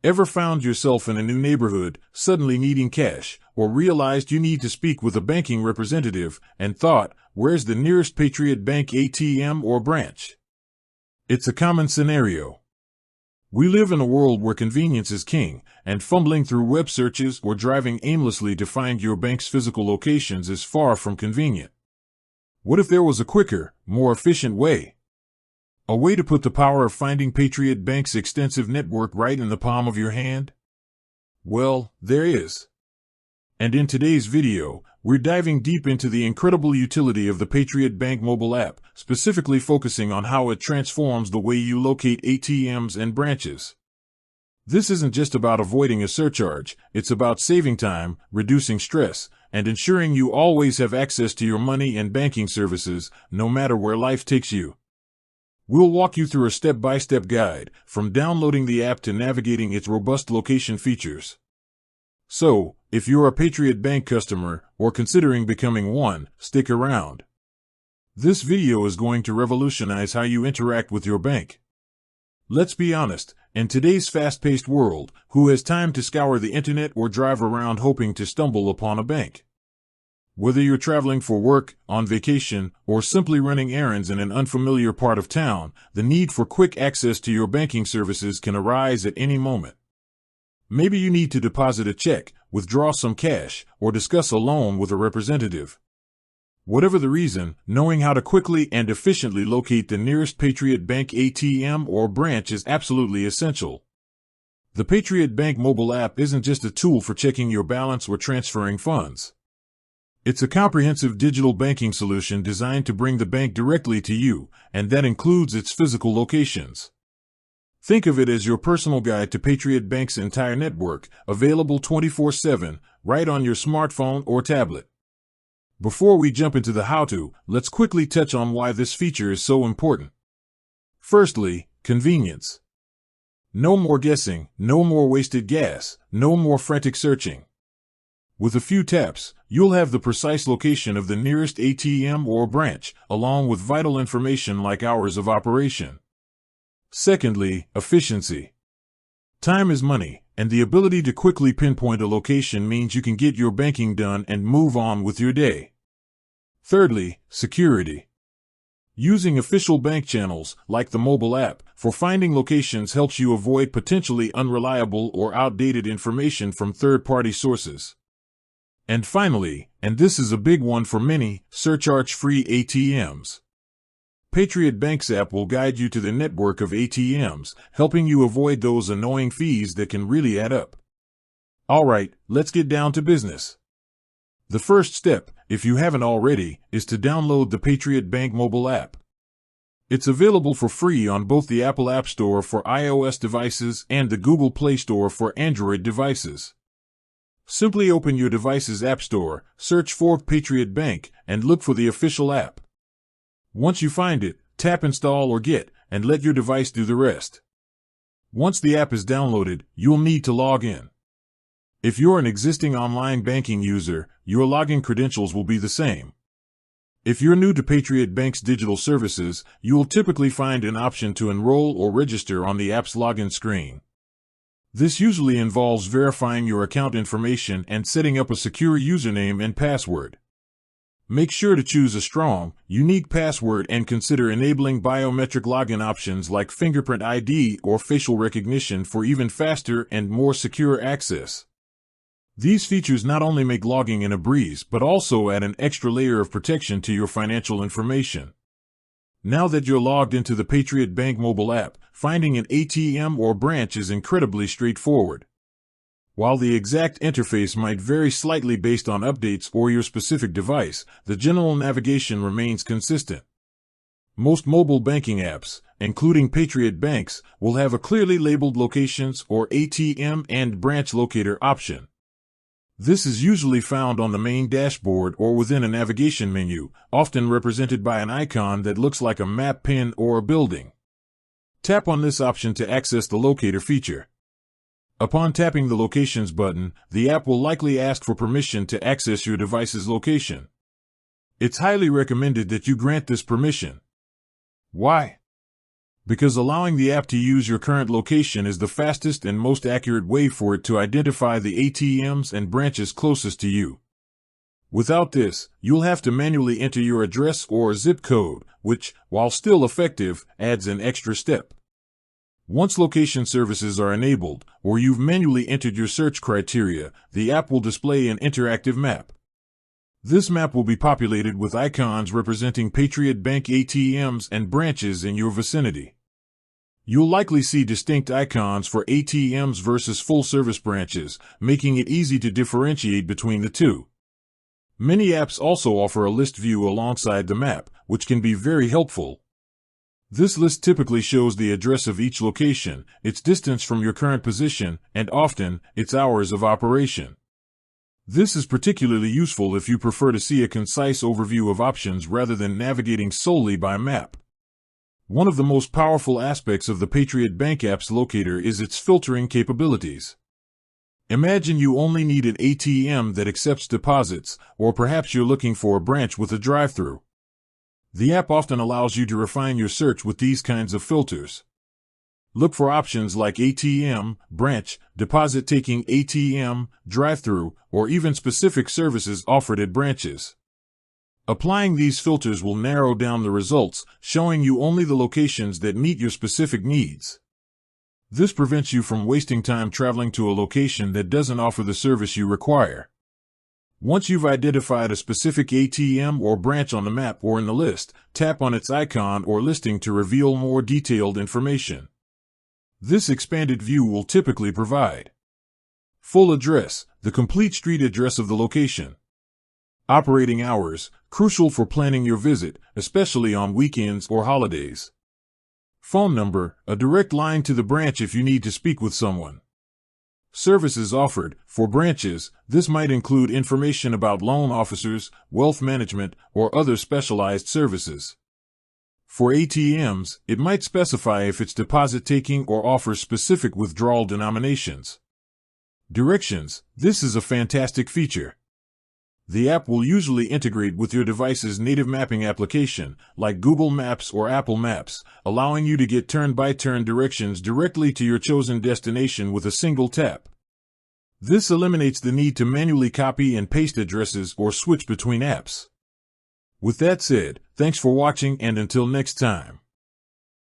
Ever found yourself in a new neighborhood, suddenly needing cash, or realized you need to speak with a banking representative, and thought, where's the nearest Patriot Bank ATM or branch? It's a common scenario. We live in a world where convenience is king, and fumbling through web searches or driving aimlessly to find your bank's physical locations is far from convenient. What if there was a quicker, more efficient way? A way to put the power of finding Patriot Bank's extensive network right in the palm of your hand? Well, there is. And in today's video, we're diving deep into the incredible utility of the Patriot Bank mobile app, specifically focusing on how it transforms the way you locate ATMs and branches. This isn't just about avoiding a surcharge, it's about saving time, reducing stress, and ensuring you always have access to your money and banking services, no matter where life takes you. We'll walk you through a step-by-step guide, from downloading the app to navigating its robust location features. So, if you're a Patriot Bank customer, or considering becoming one, stick around. This video is going to revolutionize how you interact with your bank. Let's be honest, in today's fast-paced world, who has time to scour the internet or drive around hoping to stumble upon a bank? Whether you're traveling for work, on vacation, or simply running errands in an unfamiliar part of town, the need for quick access to your banking services can arise at any moment. Maybe you need to deposit a check, withdraw some cash, or discuss a loan with a representative. Whatever the reason, knowing how to quickly and efficiently locate the nearest Patriot Bank ATM or branch is absolutely essential. The Patriot Bank mobile app isn't just a tool for checking your balance or transferring funds. It's a comprehensive digital banking solution designed to bring the bank directly to you, and that includes its physical locations. Think of it as your personal guide to Patriot Bank's entire network, available 24/7, right on your smartphone or tablet. Before we jump into the how-to, let's quickly touch on why this feature is so important. Firstly, convenience. No more guessing, no more wasted gas, no more frantic searching. With a few taps, you'll have the precise location of the nearest ATM or branch, along with vital information like hours of operation. Secondly, efficiency. Time is money, and the ability to quickly pinpoint a location means you can get your banking done and move on with your day. Thirdly, security. Using official bank channels, like the mobile app, for finding locations helps you avoid potentially unreliable or outdated information from third-party sources. And finally, and this is a big one for many, surcharge-free ATMs. Patriot Bank's app will guide you to the network of ATMs, helping you avoid those annoying fees that can really add up. Alright, let's get down to business. The first step, if you haven't already, is to download the Patriot Bank mobile app. It's available for free on both the Apple App Store for iOS devices and the Google Play Store for Android devices. Simply open your device's App Store, search for Patriot Bank, and look for the official app. Once you find it, tap Install or Get, and let your device do the rest. Once the app is downloaded, you'll need to log in. If you're an existing online banking user, your login credentials will be the same. If you're new to Patriot Bank's digital services, you'll typically find an option to enroll or register on the app's login screen. This usually involves verifying your account information and setting up a secure username and password. Make sure to choose a strong, unique password and consider enabling biometric login options like fingerprint ID or facial recognition for even faster and more secure access. These features not only make logging in a breeze but also add an extra layer of protection to your financial information. Now that you're logged into the Patriot Bank mobile app, finding an ATM or branch is incredibly straightforward. While the exact interface might vary slightly based on updates or your specific device, the general navigation remains consistent. Most mobile banking apps, including Patriot Bank's, will have a clearly labeled locations or ATM and branch locator option. This is usually found on the main dashboard or within a navigation menu, often represented by an icon that looks like a map pin or a building. Tap on this option to access the locator feature. Upon tapping the Locations button, the app will likely ask for permission to access your device's location. It's highly recommended that you grant this permission. Why? because allowing the app to use your current location is the fastest and most accurate way for it to identify the ATMs and branches closest to you. Without this, you'll have to manually enter your address or zip code, which, while still effective, adds an extra step. Once location services are enabled, or you've manually entered your search criteria, the app will display an interactive map. This map will be populated with icons representing Patriot Bank ATMs and branches in your vicinity. You'll likely see distinct icons for ATMs versus full-service branches, making it easy to differentiate between the two. Many apps also offer a list view alongside the map, which can be very helpful. This list typically shows the address of each location, its distance from your current position, and often, its hours of operation. This is particularly useful if you prefer to see a concise overview of options rather than navigating solely by map. One of the most powerful aspects of the Patriot Bank app's locator is its filtering capabilities. Imagine you only need an ATM that accepts deposits, or perhaps you're looking for a branch with a drive-through. The app often allows you to refine your search with these kinds of filters. Look for options like ATM, branch, deposit-taking ATM, drive-through, or even specific services offered at branches. Applying these filters will narrow down the results, showing you only the locations that meet your specific needs. This prevents you from wasting time traveling to a location that doesn't offer the service you require. Once you've identified a specific ATM or branch on the map or in the list, tap on its icon or listing to reveal more detailed information. This expanded view will typically provide full address, the complete street address of the location. Operating hours, crucial for planning your visit, especially on weekends or holidays. Phone number, a direct line to the branch if you need to speak with someone. Services offered. For branches, this might include information about loan officers, wealth management, or other specialized services. For ATMs, it might specify if it's deposit-taking or offers specific withdrawal denominations. Directions, this is a fantastic feature. The app will usually integrate with your device's native mapping application, like Google Maps or Apple Maps, allowing you to get turn-by-turn directions directly to your chosen destination with a single tap. This eliminates the need to manually copy and paste addresses or switch between apps. With that said, thanks for watching and until next time.